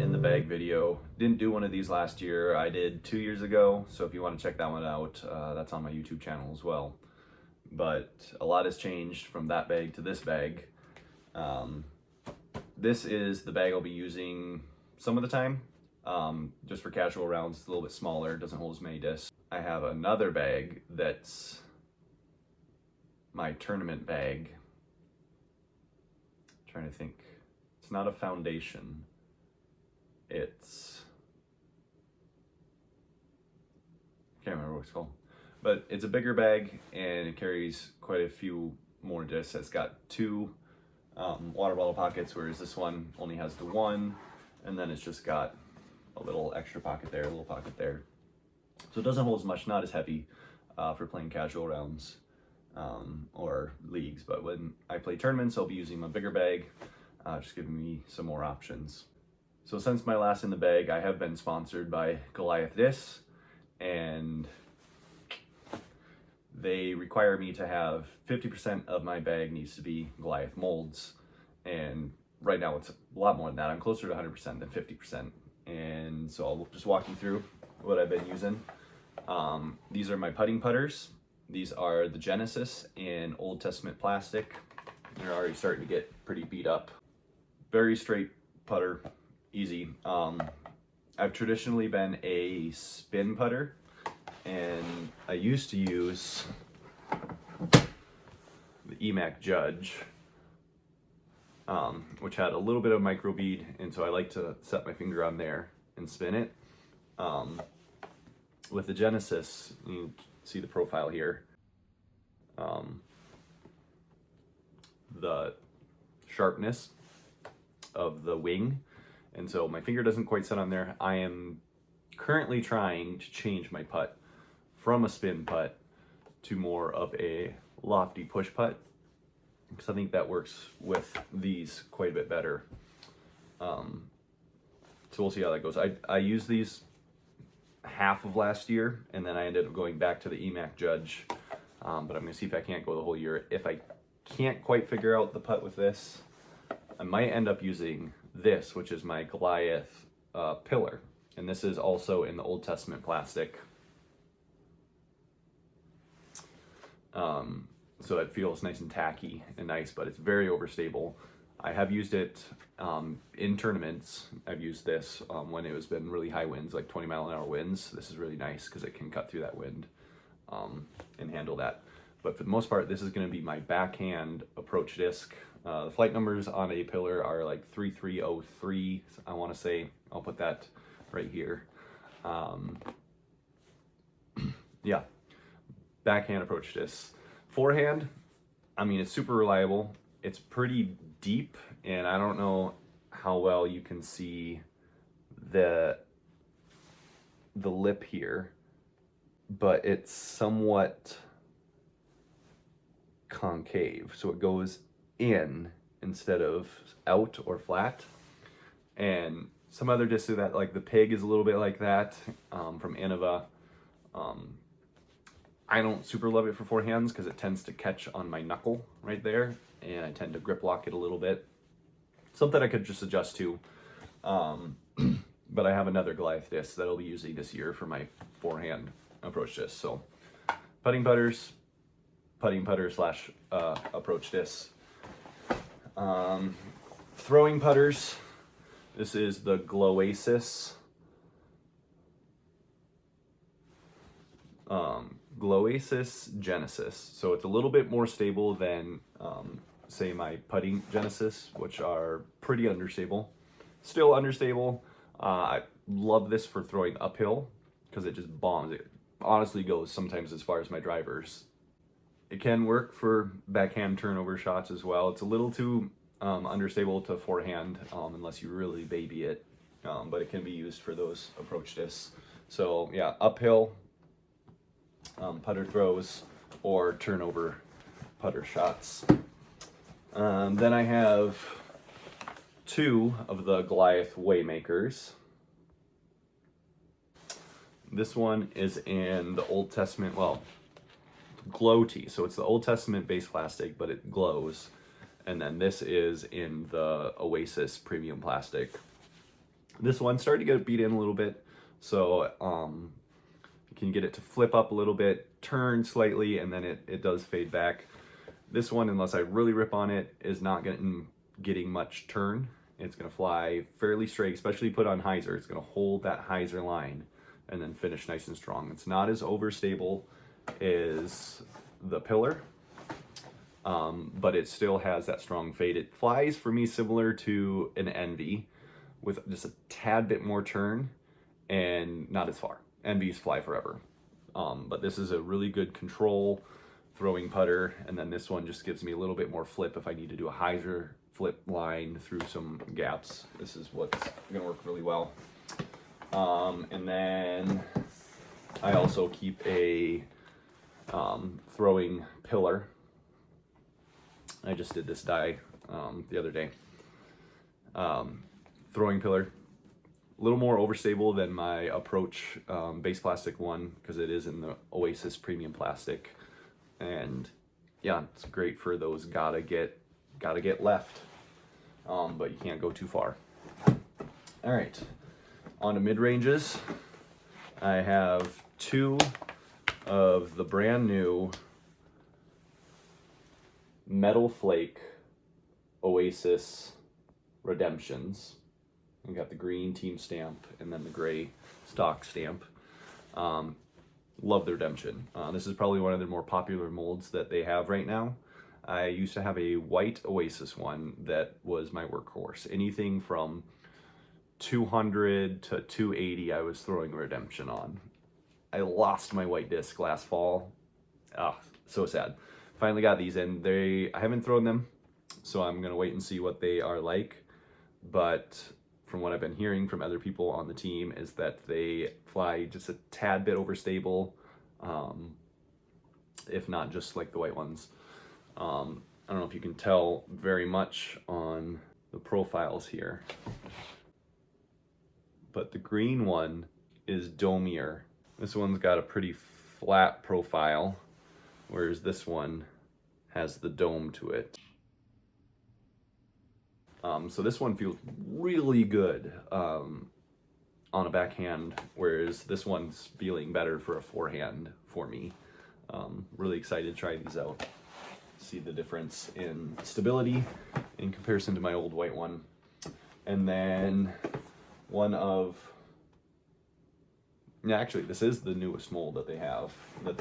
In the bag video. Didn't do one of these last year. I did 2 years ago, so if you want to check that one out, that's on my YouTube channel as well. But a lot has changed from that bag to this bag. This is the bag I'll be using some of the time, just for casual rounds. It's a little bit smaller, doesn't hold as many discs. I have another bag that's my tournament bag. I'm trying to think. It's not a foundation. It's, I can't remember what it's called, but it's a bigger bag and it carries quite a few more discs. It's got two water bottle pockets, whereas this one only has the one, and then it's just got a little extra pocket there, a little pocket there. So it doesn't hold as much, not as heavy for playing casual rounds or leagues, but when I play tournaments, I'll be using my bigger bag, just giving me some more options. So since my last in the bag, I have been sponsored by Goliath discs, and they require me to have 50% of my bag needs to be Goliath molds. And right now it's a lot more than that. I'm closer to 100% than 50%. And so I'll just walk you through what I've been using. These are my putting putters. These are the Genesis in Old Testament plastic. They're already starting to get pretty beat up. Very straight putter. Easy. I've traditionally been a spin putter, and I used to use the EMAC Judge, which had a little bit of microbead, and so I like to set my finger on there and spin it. With the Genesis, you see the profile here, the sharpness of the wing. And so my finger doesn't quite set on there. I am currently trying to change my putt from a spin putt to more of a lofty push putt, because I think that works with these quite a bit better. So we'll see how that goes. I used these half of last year, and then I ended up going back to the EMAC Judge. But I'm gonna see if I can't go the whole year. If I can't quite figure out the putt with this, I might end up using this, which is my Goliath pillar, and this is also in the Old Testament plastic, so it feels nice and tacky and nice, but it's very overstable. I have used it in tournaments. I've used this when it has been really high winds, like 20-mile-an-hour winds. This is really nice because it can cut through that wind and handle that. But for the most part, this is going to be my backhand approach disc. The flight numbers on a pillar are like 3303, I want to say. I'll put that right here. Yeah, backhand approach disc. Forehand, I mean, it's super reliable. It's pretty deep, and I don't know how well you can see the lip here, but it's somewhat concave, so it goes in instead of out or flat. And some other discs do that, like the Pig is a little bit like that, from Innova. I don't super love it for forehands because it tends to catch on my knuckle right there, and I tend to grip lock it a little bit. Something I could just adjust to. But I have another Goliath disc that I'll be using this year for my forehand approach disc. So putting putter slash approach disc. Throwing putters, this is the Goliath Genesis. So it's a little bit more stable than say my putting Genesis, which are pretty understable. Still understable. I love this for throwing uphill because it just bombs. It honestly goes sometimes as far as my drivers. It can work for backhand turnover shots as well. It's a little too understable to forehand unless you really baby it, but it can be used for those approach discs. So yeah, uphill putter throws or turnover putter shots. Then I have two of the Goliath Waymakers. This one is in the Old Testament, well, glow tee. So it's the Old Testament base plastic, but it glows. And then this is in the Oasis premium plastic. This one started to get beat in a little bit. So you can get it to flip up a little bit, turn slightly, and then it does fade back. This one, unless I really rip on it, is not getting much turn. It's going to fly fairly straight, especially put on hyzer. It's going to hold that hyzer line and then finish nice and strong. It's not as overstable as the pillar, but it still has that strong fade. It flies for me similar to an Envy with just a tad bit more turn and not as far. Envies fly forever. But this is a really good control throwing putter, and then this one just gives me a little bit more flip if I need to do a hyzer flip line through some gaps. This is what's gonna work really well. And then I also keep a throwing pillar. I just did this die the other day. Throwing pillar, a little more overstable than my approach base plastic one because it is in the Oasis premium plastic. And yeah, it's great for those gotta get left, but you can't go too far. All right, on to mid-ranges. I have two of the brand new Metal Flake Oasis Redemptions. We got the green team stamp and then the gray stock stamp. Love the Redemption. This is probably one of the more popular molds that they have right now. I used to have a white Oasis one that was my workhorse. Anything from 200 to 280 I was throwing a Redemption on. I lost my white disc last fall. Ah, so sad. Finally got these in. I haven't thrown them, so I'm gonna wait and see what they are like. But from what I've been hearing from other people on the team is that they fly just a tad bit overstable, if not just like the white ones. I don't know if you can tell very much on the profiles here, but the green one is domier. This one's got a pretty flat profile, whereas this one has the dome to it. So this one feels really good on a backhand, whereas this one's feeling better for a forehand for me. Really excited to try these out. See the difference in stability in comparison to my old white one. And then actually this is the newest mold that they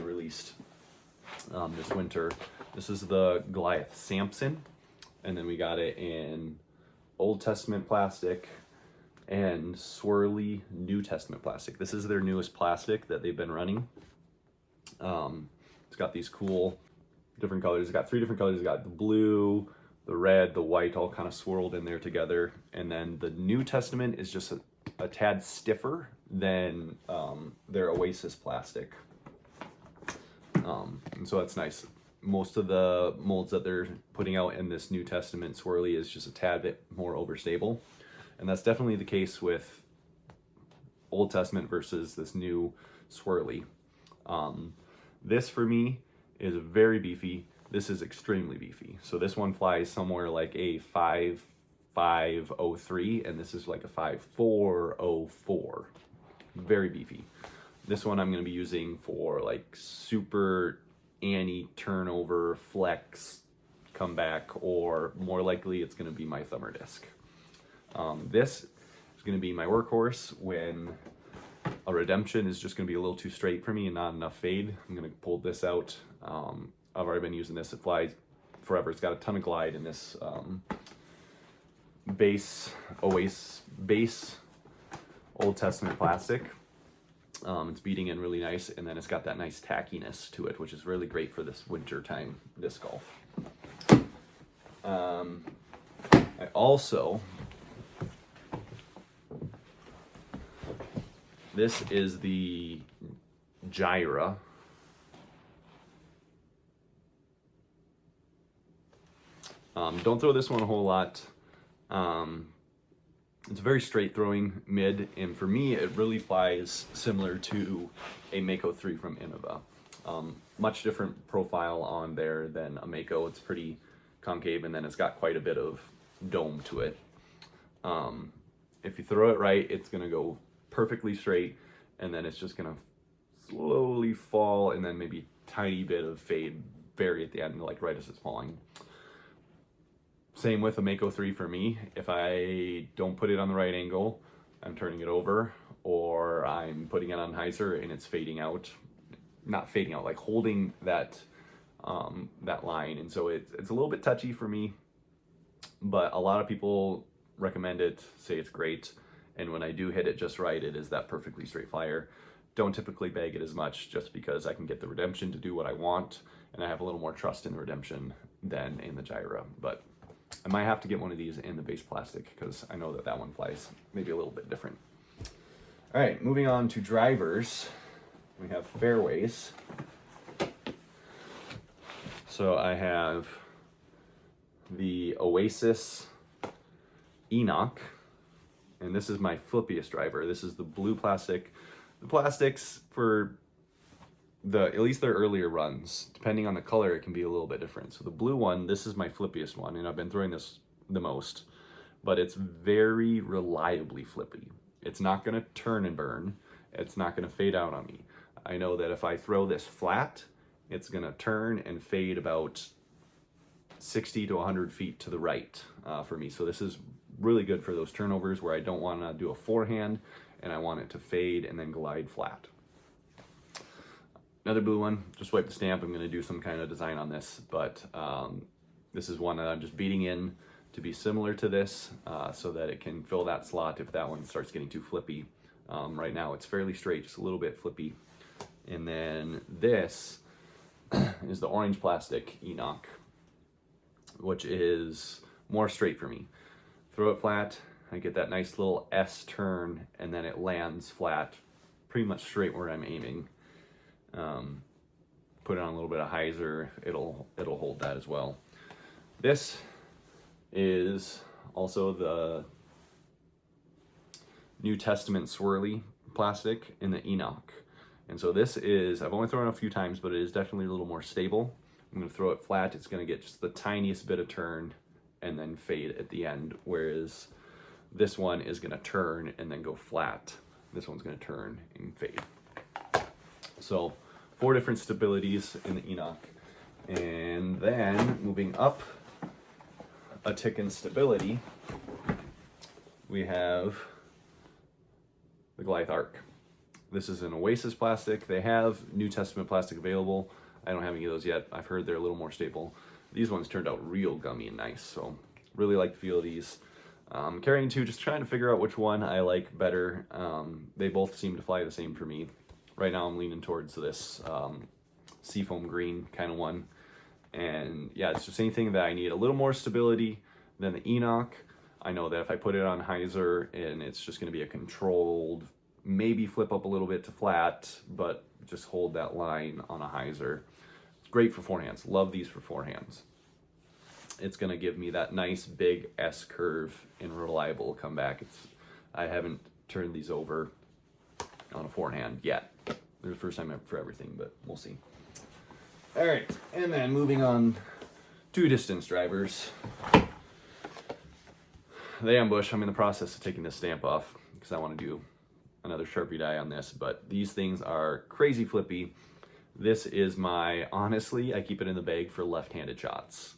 released this winter. This is the Goliath Samson, and then we got it in Old Testament plastic and swirly New Testament plastic. This is their newest plastic that they've been running. It's got these cool different colors. It's got three different colors. It's got the blue, the red, the white, all kind of swirled in there together. And then the New Testament is just a tad stiffer than their Oasis plastic. And so that's nice. Most of the molds that they're putting out in this New Testament swirly is just a tad bit more overstable. And that's definitely the case with Old Testament versus this new swirly. This for me is very beefy. This is extremely beefy. So this one flies somewhere like a 5.503, and this is like a 5.404. Very beefy. This one I'm going to be using for like super Annie turnover, flex, comeback, or more likely it's going to be my thumber disc. This is going to be my workhorse when a Redemption is just going to be a little too straight for me and not enough fade. I'm going to pull this out. I've already been using this. It flies forever. It's got a ton of glide in this base Old Testament plastic. It's beating in really nice, and then it's got that nice tackiness to it, which is really great for this winter time disc golf. Also, this is the gyra. Don't throw this one a whole lot. It's a very straight throwing mid, and for me, it really flies similar to a Mako 3 from Innova. Much different profile on there than a Mako. It's pretty concave, and then it's got quite a bit of dome to it. If you throw it right, it's gonna go perfectly straight, and then it's just gonna slowly fall, and then maybe tiny bit of fade very at the end, like right as it's falling. Same with a Mako 3 for me. If I don't put it on the right angle, I'm turning it over, or I'm putting it on hyzer and it's fading out. Not fading out, like holding that that line. And so it's a little bit touchy for me, but a lot of people recommend it, say it's great. And when I do hit it just right, it is that perfectly straight flyer. Don't typically bag it as much, just because I can get the redemption to do what I want, and I have a little more trust in the redemption than in the gyra. But I might have to get one of these in the base plastic, because I know that that one flies maybe a little bit different. All right, moving on to drivers. We have fairways. So I have the Oasis Enoch, and this is my flippiest driver. This is the blue plastic. The plastics for at least their earlier runs, depending on the color, it can be a little bit different. So the blue one, this is my flippiest one, and I've been throwing this the most, but it's very reliably flippy. It's not gonna turn and burn. It's not gonna fade out on me. I know that if I throw this flat, it's gonna turn and fade about 60 to 100 feet to the right for me. So this is really good for those turnovers where I don't wanna do a forehand and I want it to fade and then glide flat. Another blue one, just wipe the stamp. I'm gonna do some kind of design on this, but this is one that I'm just beating in to be similar to this so that it can fill that slot if that one starts getting too flippy. Right now it's fairly straight, just a little bit flippy. And then this is the orange plastic Enoch, which is more straight for me. Throw it flat, I get that nice little S turn, and then it lands flat, pretty much straight where I'm aiming. Put it on a little bit of hyzer, it'll hold that as well. This is also the New Testament swirly plastic in the Enoch. And so this is, I've only thrown it a few times, but it is definitely a little more stable. I'm gonna throw it flat, it's gonna get just the tiniest bit of turn and then fade at the end, whereas this one is gonna turn and then go flat. This one's gonna turn and fade. So 4 different stabilities in the Enoch. And then moving up a tick in stability, we have the Goliath Arc. This is an Oasis plastic. They have New Testament plastic available. I don't have any of those yet. I've heard they're a little more stable. These ones turned out real gummy and nice, so really like the feel of these. Carrying 2, just trying to figure out which one I like better. They both seem to fly the same for me. Right now I'm leaning towards this seafoam green kind of one. And yeah, it's just anything that I need a little more stability than the Enoch. I know that if I put it on hyzer and it's just gonna be a controlled, maybe flip up a little bit to flat, but just hold that line on a hyzer. It's great for forehands. Love these for forehands. It's gonna give me that nice big S curve and reliable comeback. I haven't turned these over on a forehand yet. There's the first time for everything, but we'll see. All right, and then moving on to distance drivers. The ambush, I'm in the process of taking this stamp off because I want to do another Sharpie die on this, but these things are crazy flippy. This is honestly, I keep it in the bag for left-handed shots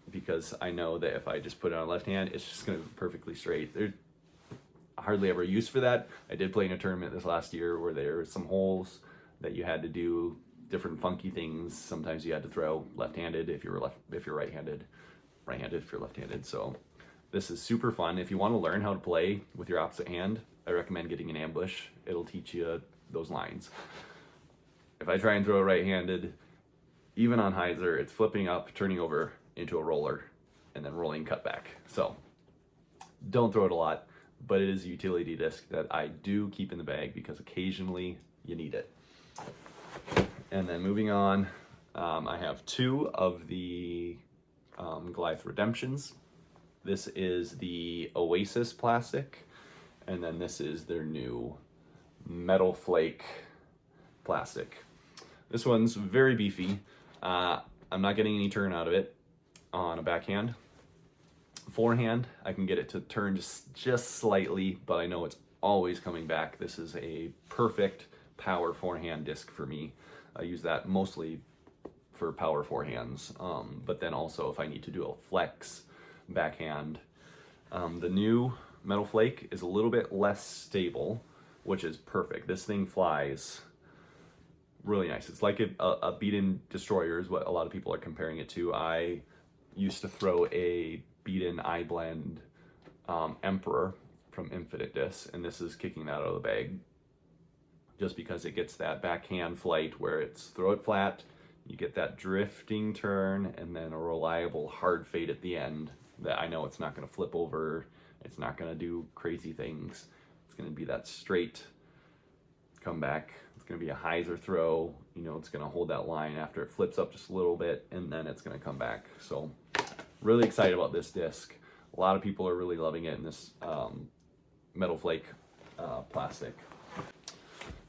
because I know that if I just put it on left hand, it's just going to be perfectly straight. There's hardly ever use for that. I did play in a tournament this last year where there were some holes that you had to do different funky things. Sometimes you had to throw left-handed if you're right-handed if you're left-handed. So this is super fun. If you want to learn how to play with your opposite hand, I recommend getting an ambush. It'll teach you those lines. If I try and throw right-handed, even on hyzer, it's flipping up, turning over into a roller. and then rolling cutback. So don't throw it a lot, but it is a utility disc that I do keep in the bag because occasionally you need it. And then moving on, I have two of the Goliath Redemptions. This is the Oasis plastic, and then this is their new Metal Flake plastic. This one's very beefy. I'm not getting any turn out of it on a backhand. Forehand, I can get it to turn just slightly, but I know it's always coming back. This is a perfect power forehand disc for me. I use that mostly for power forehands, but then also if I need to do a flex backhand. The new Metal Flake is a little bit less stable, which is perfect. This thing flies really nice. It's like a beat-in destroyer is what a lot of people are comparing it to. I used to throw a beat-in iBlend Emperor from Infinite Disc, and this is kicking that out of the bag just because it gets that backhand flight where it's throw it flat, you get that drifting turn, and then a reliable hard fade at the end that I know it's not going to flip over, it's not going to do crazy things. It's going to be that straight comeback. It's going to be a hyzer throw. You know, it's going to hold that line after it flips up just a little bit, and then it's going to come back. So really excited about this disc. A lot of people are really loving it in this Metal Flake plastic.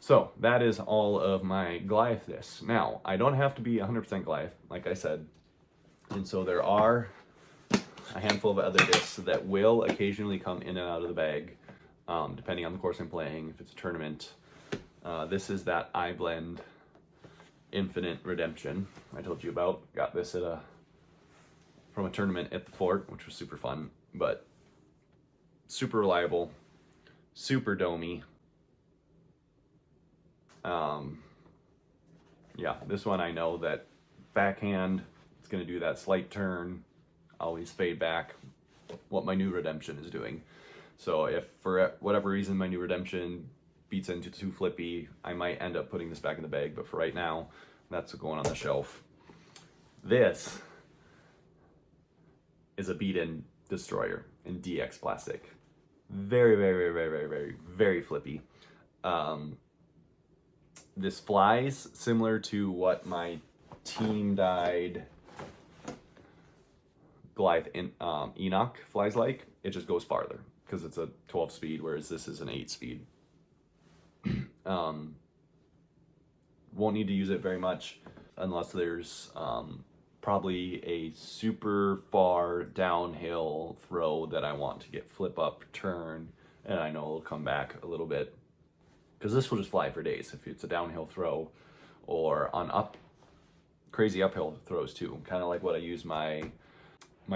So that is all of my Goliath discs. Now, I don't have to be 100% Goliath, like I said. And so there are a handful of other discs that will occasionally come in and out of the bag, depending on the course I'm playing, if it's a tournament. This is that iBlend Infinite Redemption I told you about. Got this at from a tournament at the fort, which was super fun, but super reliable, super domey. Yeah, this one I know that backhand, it's going to do that slight turn, always fade back, what my new Redemption is doing. So if for whatever reason my new Redemption beats into too flippy, I might end up putting this back in the bag, but for right now, that's going on the shelf. This is a beat-in destroyer in DX plastic. Very, very, very, very, very, very flippy. This flies similar to what my team dyed Goliath Enoch flies like. It just goes farther because it's a 12 speed, whereas this is an 8 speed. Won't need to use it very much unless there's probably a super far downhill throw that I want to get flip up, turn, and I know it'll come back a little bit. Because this will just fly for days if it's a downhill throw or on crazy uphill throws too. Kind of like what I use my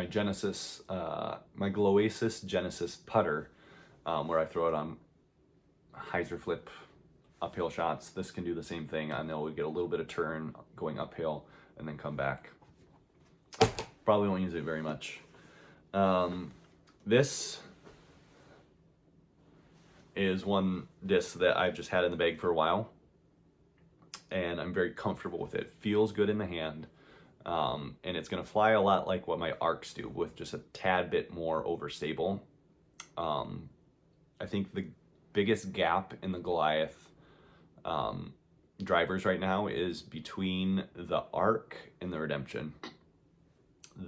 Genesis, my Goliath Genesis putter, where I throw it on hyzer flip uphill shots. This can do the same thing. I know we get a little bit of turn going uphill and then come back. Probably won't use it very much. This is one disc that I've just had in the bag for a while, and I'm very comfortable with it. Feels good in the hand, and it's going to fly a lot like what my arcs do, with just a tad bit more overstable. I think the biggest gap in the Goliath drivers right now is between the arc and the Redemption.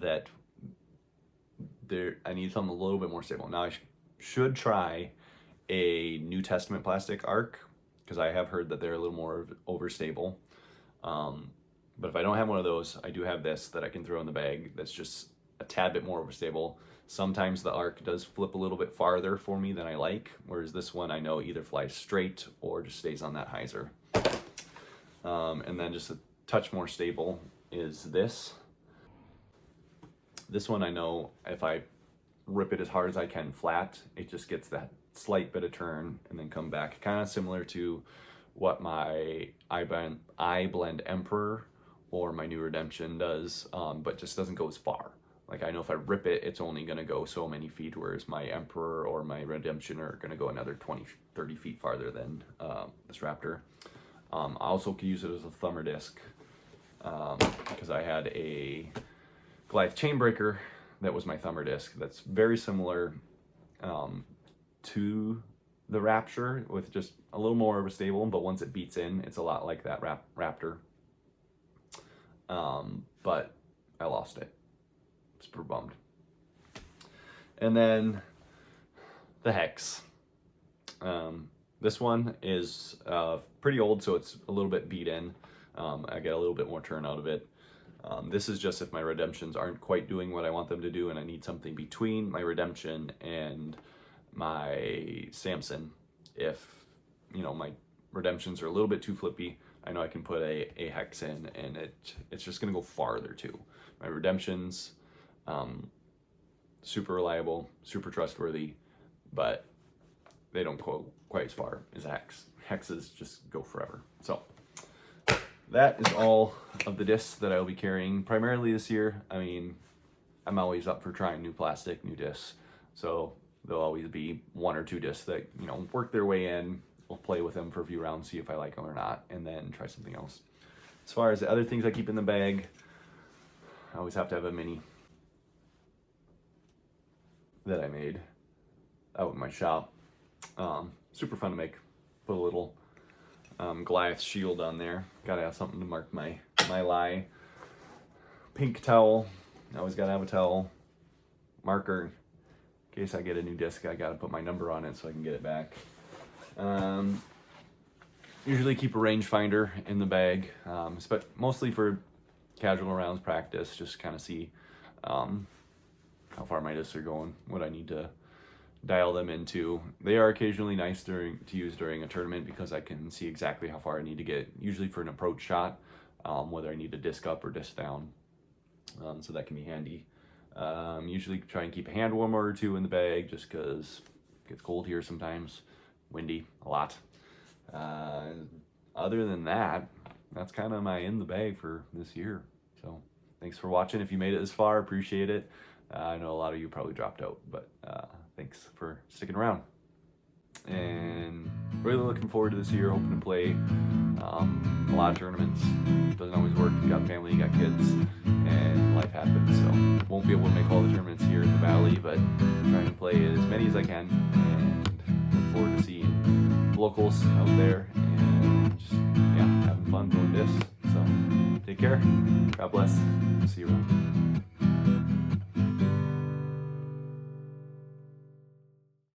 That I need something a little bit more stable. Now I should try a New Testament plastic arc, because I have heard that they're a little more overstable. But if I don't have one of those, I do have this that I can throw in the bag that's just a tad bit more overstable. Sometimes the arc does flip a little bit farther for me than I like, whereas this one I know either flies straight or just stays on that hyzer. And then just a touch more stable is this. This one I know if I rip it as hard as I can flat, it just gets that slight bit of turn and then come back. Kind of similar to what my iBlend Emperor or my new Redemption does, but just doesn't go as far. Like I know if I rip it, it's only going to go so many feet, whereas my Emperor or my Redemption are going to go another 20, 30 feet farther than this Raptor. I also could use it as a thumber disc because I had a Goliath Chainbreaker that was my thumber disc. That's very similar to the Rapture, with just a little more of a stable, but once it beats in, it's a lot like that Raptor. But I lost it. Super bummed. And then the Hex. This one is pretty old, so it's a little bit beat in. I get a little bit more turn out of it. This is just if my redemptions aren't quite doing what I want them to do and I need something between my redemption and my Samson. If, you know, my redemptions are a little bit too flippy, I know I can put a Hex in, and it's just going to go farther too. My redemptions, super reliable, super trustworthy, but they don't go quite as far as a Hex. Hexes just go forever. So that is all of the discs that I'll be carrying primarily this year. I mean, I'm always up for trying new plastic, new discs. So there'll always be 1 or 2 discs that, you know, work their way in. We'll play with them for a few rounds, see if I like them or not, and then try something else. As far as the other things I keep in the bag, I always have to have a mini that I made out in my shop. Super fun to make. Put a little Goliath shield on there. Gotta have something to mark my lie. Pink towel. Always gotta have a towel. Marker. In case I get a new disc, I gotta put my number on it so I can get it back. Usually keep a rangefinder in the bag, but mostly for casual rounds, practice, just kind of see how far my discs are going, what I need to dial them into. They are occasionally nice to use during a tournament because I can see exactly how far I need to get, usually for an approach shot, whether I need to disc up or disc down, so that can be handy. Usually try and keep a hand warmer or 2 in the bag just because it gets cold here sometimes, windy a lot. Other than that, that's kind of my in the bag for this year. So thanks for watching. If you made it this far, appreciate it. I know a lot of you probably dropped out, but thanks for sticking around. And really looking forward to this year, hoping to play a lot of tournaments. Doesn't always work. You got family, you got kids, and life happens. So won't be able to make all the tournaments here in the valley, but trying to play as many as I can, and look forward to seeing locals out there and just, yeah, having fun doing this. So take care. God bless. See you around.